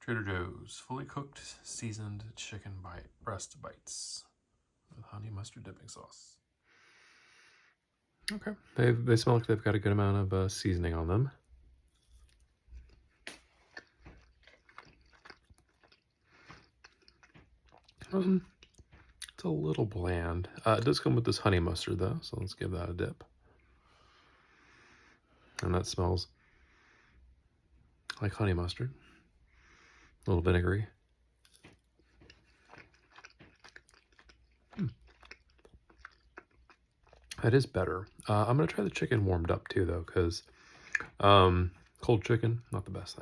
Trader Joe's fully cooked, seasoned chicken breast bites with honey mustard dipping sauce. Okay, they smell like they've got a good amount of seasoning on them. It's a little bland. It does come with this honey mustard though, so let's give that a dip. And that smells like honey mustard. A little vinegary. That is better. I'm going to try the chicken warmed up too though, because cold chicken, not the best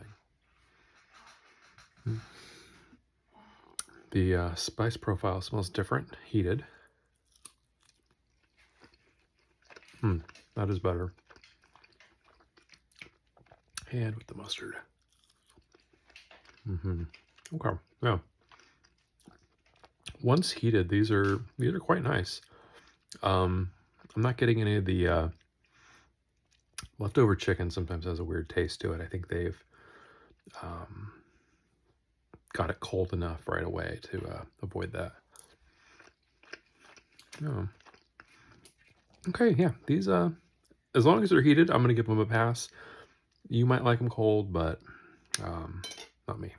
thing. The spice profile smells different, heated. That is better. And with the mustard. Okay, yeah. Once heated, these are quite nice. I'm not getting any of the leftover chicken. Sometimes has a weird taste to it. I think they've got it cold enough right away to avoid that. Yeah. Okay, yeah. These as long as they're heated, I'm gonna give them a pass. You might like them cold, but not me.